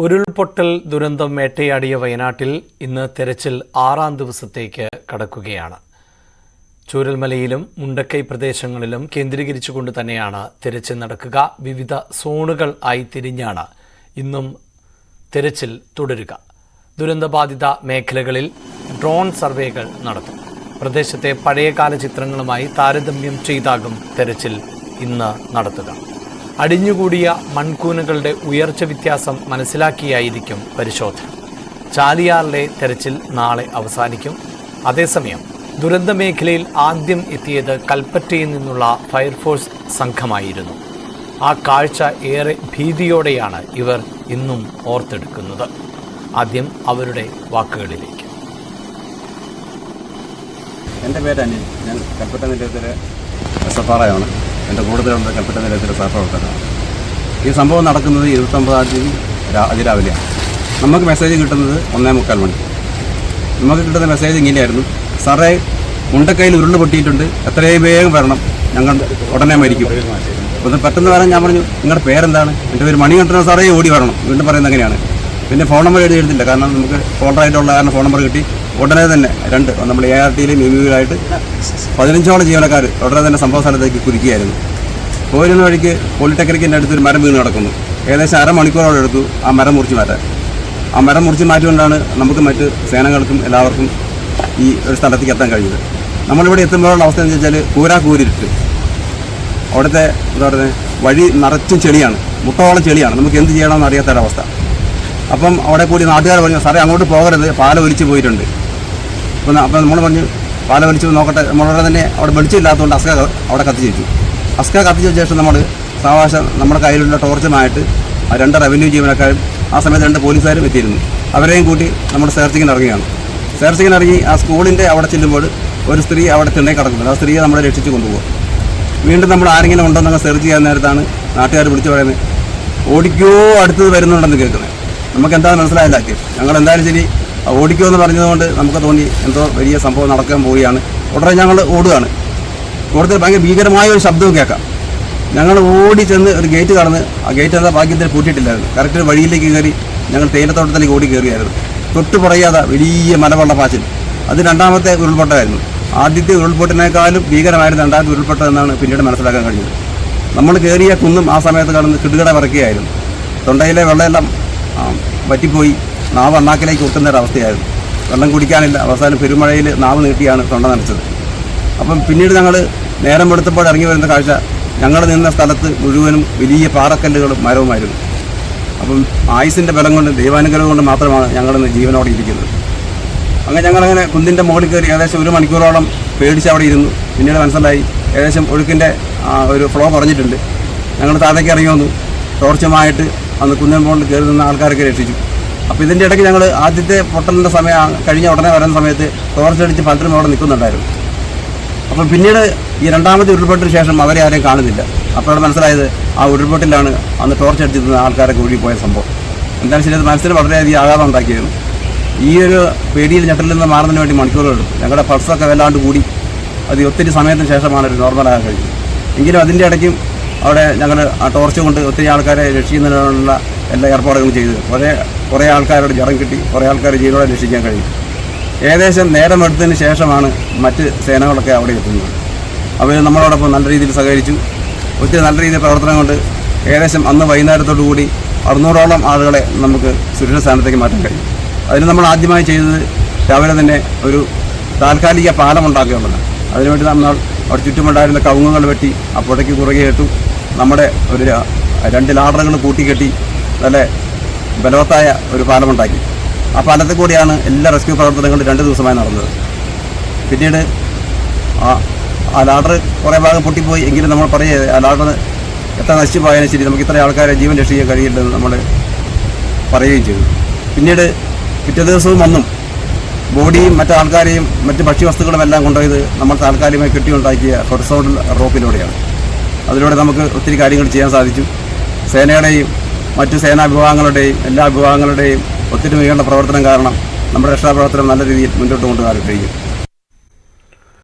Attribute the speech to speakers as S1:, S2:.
S1: ഉരുൾപൊട്ടൽ ദുരന്തം വേട്ടയാടിയ വയനാട്ടിൽ ഇന്ന് തെരച്ചിൽ 6ാം ദിവസത്തേക്ക് കടക്കുകയാണ്. ചൂരൽമലയിലും മുണ്ടക്കൈ പ്രദേശങ്ങളിലും കേന്ദ്രീകരിച്ചുകൊണ്ട് തന്നെയാണ് തെരച്ചിൽ നടക്കുക. വിവിധ സോണുകൾ ആയി തിരിഞ്ഞാണ് ഇന്നും തെരച്ചിൽ തുടരുക. ദുരന്തബാധിത മേഖലകളിൽ ഡ്രോൺ സർവേകൾ നടത്തും. പ്രദേശത്തെ പഴയകാല ചിത്രങ്ങളുമായി താരതമ്യം ചെയ്താകും തെരച്ചിൽ ഇന്ന് നടത്തുക. അടിഞ്ഞുകൂടിയ മൺകൂനകളുടെ ഉയർച്ച വ്യത്യാസം മനസ്സിലാക്കിയായിരിക്കും പരിശോധന. ചാലിയാറിലെ തെരച്ചിൽ നാളെ അവസാനിക്കും. അതേസമയം ദുരന്ത മേഖലയിൽ ആദ്യം എത്തിയത് കൽപ്പറ്റയിൽ നിന്നുള്ള ഫയർഫോഴ്സ് സംഘമായിരുന്നു. ആ കാഴ്ച ഏറെ ഭീതിയോടെയാണ് ഇവർ ഇന്നും ഓർത്തെടുക്കുന്നത്. ആദ്യം അവരുടെ വാക്കുകളിലേക്ക്.
S2: എൻ്റെ പേര് അനിൽ. ഞാൻ കൽപ്പറ്റ നിലയത്തിലെ SFRയാണ്. എൻ്റെ കൂടുതലുള്ള കൽപ്പറ്റ നിലയത്തിലെ സഹപ്രവർത്തകനാണ്. ഈ സംഭവം നടക്കുന്നത് 29-ാം തീയതി അതിരാവിലെയാണ്. നമുക്ക് മെസ്സേജ് കിട്ടുന്നത് 1:45 മണി. നമുക്ക് കിട്ടുന്ന മെസ്സേജ് ഇങ്ങനെയായിരുന്നു: സാറേ, മുണ്ടക്കൈയിൽ ഉരുള് പൊട്ടിയിട്ടുണ്ട്, എത്രയും വേഗം വരണം, ഞങ്ങൾ ഉടനെ മരിക്കും. ഒന്ന് പെട്ടെന്ന് വരാൻ ഞാൻ പറഞ്ഞു, നിങ്ങളുടെ പേരെന്താണ്? എൻ്റെ പേര് മണികണ്ഠൻ സാറേ, ഓടി വരണം. വീണ്ടും പറയുന്നത് അങ്ങനെയാണ്. പിന്നെ ഫോൺ നമ്പർ എഴുതിയിട്ടില്ല, കാരണം നമുക്ക് ഫോൾഡറായിട്ടുള്ള കാരണം ഫോൺ നമ്പർ കിട്ടി. ഉടനെ തന്നെ നമ്മൾ ARTയിലും MUവിലായിട്ട് 15ഓളം ജീവനക്കാർ ഉടനെ തന്നെ സംഭവ സ്ഥലത്തേക്ക് കുതിക്കുകയായിരുന്നു. പോരുന്ന വഴിക്ക് പോളിടെക്നിക്കിൻ്റെ അടുത്തൊരു മരം വീണ് കിടക്കുന്നു. ഏകദേശം അരമണിക്കൂറോളം എടുത്തു ആ മരം മുറിച്ച് മാറ്റാൻ. ആ മരം മുറിച്ച് മാറ്റിക്കൊണ്ടാണ് നമുക്ക് മറ്റ് സേനകൾക്കും എല്ലാവർക്കും ഈ ഒരു സ്ഥലത്തേക്ക് എത്താൻ കഴിഞ്ഞത്. നമ്മളിവിടെ എത്തുമ്പോഴുള്ള അവസ്ഥ എന്ന് വെച്ചാൽ കൂരിട്ട് അവിടുത്തെ എന്താ പറയുന്നത്, വഴി നിറച്ചും ചെളിയാണ്, മുട്ടോളം ചെളിയാണ്. നമുക്ക് എന്ത് ചെയ്യണമെന്ന് അറിയാത്തൊരവസ്ഥ. അപ്പം അവിടെ കൂടി നാട്ടുകാർ പറഞ്ഞു, സാറേ അങ്ങോട്ട് പോകരുത്, പാല ഒലിച്ച് പോയിട്ടുണ്ട്. അപ്പം നമ്മൾ പറഞ്ഞു, പാല ഒലിച്ച് നോക്കട്ടെ. നമ്മളുടെ തന്നെ അവിടെ വെളിച്ചമില്ലാത്തതുകൊണ്ട് അസ്ക അവിടെ കത്തിച്ച് വെച്ചു. അസ്ക കത്തിച്ച ശേഷം നമ്മൾ സാവകാശം നമ്മുടെ കയ്യിലുള്ള ടോർച്ചുമായിട്ട് 2 റവന്യൂ ജീവനക്കാരും ആ സമയത്ത് 2 പോലീസുകാരും എത്തിയിരുന്നു. അവരെയും കൂട്ടി നമ്മൾ സെർച്ചിങ്ങിന് ഇറങ്ങിയാണ്. സെർച്ചിങ്ങിന് ഇറങ്ങി ആ സ്കൂളിൻ്റെ അവിടെ ചെല്ലുമ്പോൾ ഒരു സ്ത്രീ അവിടെ തിണ്ണയിൽ കിടക്കുന്നുണ്ട്. ആ സ്ത്രീയെ നമ്മളെ രക്ഷിച്ച് കൊണ്ടുപോകും. വീണ്ടും നമ്മൾ ആരെങ്കിലും ഉണ്ടോ എന്നൊക്കെ സെർച്ച് ചെയ്യാൻ നേരത്താണ് നാട്ടുകാർ വിളിച്ചു പറയുന്നത്, ഓടിക്കോ അടുത്തത് വരുന്നുണ്ടെന്ന് കേൾക്കുന്നത്. നമുക്ക് എന്താണെന്ന് മനസ്സിലായില്ല. ഞങ്ങൾ എന്തായാലും ശരി ഓടിക്കോ എന്ന് പറഞ്ഞതുകൊണ്ട് നമുക്ക് തോന്നി എന്തോ വലിയ സംഭവം നടക്കാൻ പോവുകയാണ്. ഉടനെ ഞങ്ങൾ ഓടുകയാണ്. കൂടുതൽ ഭയങ്കര ഭീകരമായ ഒരു ശബ്ദവും കേൾക്കാം. ഞങ്ങൾ ഓടി ചെന്ന് ഒരു ഗേറ്റ് കടന്ന്, ആ ഗേറ്റ് എന്താ ഭാഗ്യത്തിൽ പൂട്ടിയിട്ടില്ലായിരുന്നു. കറക്റ്റ് വഴിയിലേക്ക് കയറി ഞങ്ങൾ തേയിലത്തോട്ടത്തിലേക്ക് ഓടി കയറിയായിരുന്നു. തൊട്ട് പറയാതെ വലിയ മലവെള്ള പാച്ചിൽ. അത് 2ാമത്തെ ഉരുൾപൊട്ടലായിരുന്നു. ആദ്യത്തെ ഉരുൾപൊട്ടിനേക്കാളും ഭീകരമായിരുന്നു 2ാമത്തെ ഉരുൾപൊട്ടലെന്നാണ് പിന്നീട് മനസ്സിലാക്കാൻ കഴിഞ്ഞത്. നമ്മൾ കയറിയ കുന്നും ആ സമയത്ത് കടന്ന് കിടുകിട വിറയ്ക്കുകയായിരുന്നു. തൊണ്ടയിലെ വെള്ളമെല്ലാം വറ്റിപ്പോയി നാവ് അണ്ണാക്കിലേക്ക് ഒട്ടുന്നൊരവസ്ഥയായിരുന്നു. വെള്ളം കുടിക്കാനില്ല. അവസാനം പെരുമഴയിൽ നാവ് നീട്ടിയാണ് തൊണ്ട നനച്ചത്. അപ്പം പിന്നീട് ഞങ്ങൾ നേരം വെളുത്തപ്പോൾ ഇറങ്ങി വരുന്ന കാഴ്ച, ഞങ്ങൾ നിന്ന സ്ഥലത്ത് മുഴുവനും വലിയ പാറക്കല്ലുകളും മരവുമായിരുന്നു. അപ്പം ആയുസിൻ്റെ ബലം കൊണ്ട്, ദൈവാനുഗ്രഹം കൊണ്ട് മാത്രമാണ് ഞങ്ങളിന്ന് ജീവനോടെ ഇരിക്കുന്നത്. ഞങ്ങളങ്ങനെ കുന്നിൻ്റെ മുകളിൽ കയറി ഏകദേശം 1 മണിക്കൂറോളം പേടിച്ച് അവിടെ ഇരുന്നു. പിന്നീട് മനസ്സിലായി ഏകദേശം ഒഴുക്കിൻ്റെ ഒരു ഫ്ലോ കുറഞ്ഞിട്ടുണ്ട്. ഞങ്ങൾ താഴേക്ക് ഇറങ്ങി വന്നു. ടോർച്ചുമായിട്ട് അന്ന് കുന്നിൻ മുകളിൽ കയറി നിന്ന ആൾക്കാരൊക്കെ രക്ഷിച്ചു. അപ്പോൾ ഇതിൻ്റെ ഇടയ്ക്ക് ഞങ്ങൾ ആദ്യത്തെ പൊട്ടലിൻ്റെ സമയം കഴിഞ്ഞ ഉടനെ വരുന്ന സമയത്ത് ടോർച്ചടിച്ച് പലരും അവിടെ നിൽക്കുന്നുണ്ടായിരുന്നു. അപ്പം പിന്നീട് ഈ 2ാമത്തെ ഉരുൾപൊട്ടിന് ശേഷം അവരെ ആരെയും കാണുന്നില്ല. അപ്പോഴാണ് മനസ്സിലായത് ആ ഉരുൾപൊട്ടിലാണ് അന്ന് ടോർച്ചടിച്ചിരുന്ന ആൾക്കാരൊക്കെ ഒഴുകിപ്പോയ സംഭവം. എന്തായാലും ശരി, അത് മനസ്സിൽ വളരെയധികം ആഘാതം ഉണ്ടാക്കിയിരുന്നു. ഈ ഒരു പേടിയിൽ ഞെട്ടലിൽ നിന്ന് മാറുന്നതിന് വേണ്ടി മണിക്കൂറുകളെടുത്തു. ഞങ്ങളുടെ പൾസൊക്കെ വല്ലാണ്ട് കൂടി. അത് ഒത്തിരി സമയത്തിന് ശേഷമാണ് ഒരു നോർമലാകാൻ കഴിഞ്ഞത്. എങ്കിലും അതിൻ്റെ ഇടയ്ക്കും അവിടെ ഞങ്ങൾ ആ ടോർച്ച് കൊണ്ട് ഒത്തിരി ആൾക്കാരെ രക്ഷിക്കുന്നതിനുള്ള എല്ലാ ഏർപ്പാടുകളും ചെയ്തു. കുറേ ആൾക്കാരോട് ജഡം കിട്ടി, കുറേ ആൾക്കാരെ ജീവനോടെ രക്ഷിക്കാൻ കഴിയും. ഏകദേശം നേരം എടുത്തതിന് ശേഷമാണ് മറ്റ് സേനകളൊക്കെ അവിടെ എത്തുന്നത്. അവർ നമ്മളോടൊപ്പം നല്ല രീതിയിൽ സഹകരിച്ചു. ഒത്തിരി നല്ല രീതിയിൽ പ്രവർത്തനം കൊണ്ട് ഏകദേശം അന്ന് വൈകുന്നേരത്തോടു കൂടി 600ഓളം ആളുകളെ നമുക്ക് സുരക്ഷിത സ്ഥാനത്തേക്ക് മാറ്റാൻ കഴിയും. അതിന് നമ്മൾ ആദ്യമായി ചെയ്തത് രാവിലെ തന്നെ ഒരു താൽക്കാലിക പാലം ഉണ്ടാക്കുകയുള്ളതാണ്. അതിനുവേണ്ടി നമ്മൾ അവിടെ ചുറ്റുമുണ്ടായിരുന്ന കവുങ്ങുകൾ വെട്ടി ആ പുഴയ്ക്ക് കുറുകെ ഇട്ടു. നമ്മുടെ ഒരു 2 ലാഡറുകൾ കൂട്ടിക്കെട്ടി നല്ല ബലവത്തായ ഒരു പാലമുണ്ടാക്കി. ആ പാലത്തിൽ കൂടിയാണ് എല്ലാ റെസ്ക്യൂ പ്രവർത്തനങ്ങളും 2 ദിവസമായി നടന്നത്. പിന്നീട് ആ ലാഡർ കുറേ ഭാഗം പൊട്ടിപ്പോയി. എങ്കിലും നമ്മൾ പറയുക, ആ ലാഡർ എത്ര നശിച്ചു പോയാലും ശരി നമുക്ക് ഇത്രയും ആൾക്കാരെ ജീവൻ രക്ഷിക്കാൻ കഴിയില്ലെന്ന് നമ്മൾ പറയുകയും ചെയ്തു. പിന്നീട് പിറ്റേ ദിവസവും വന്നും ബോഡിയും മറ്റു ആൾക്കാരെയും മറ്റ് ഭക്ഷ്യവസ്തുക്കളും എല്ലാം കൊണ്ടുപോയത് നമ്മൾ താൽക്കാലികമായി കെട്ടിയുണ്ടാക്കിയ ഹൊറിസോണ്ടൽ റോപ്പിലൂടെയാണ്. അതിലൂടെ നമുക്ക് ഒത്തിരി കാര്യങ്ങൾ ചെയ്യാൻ സാധിച്ചു. സേനയുടെയും മറ്റു സേനാ വിഭാഗങ്ങളുടെയും എല്ലാ വിഭാഗങ്ങളുടെയും ഒത്തിരി മികച്ച പ്രവർത്തനം കാരണം നമ്മുടെ രക്ഷാപ്രവർത്തനം നല്ല രീതിയിൽ മുന്നോട്ട് കൊണ്ടുപോകാൻ കഴിയും.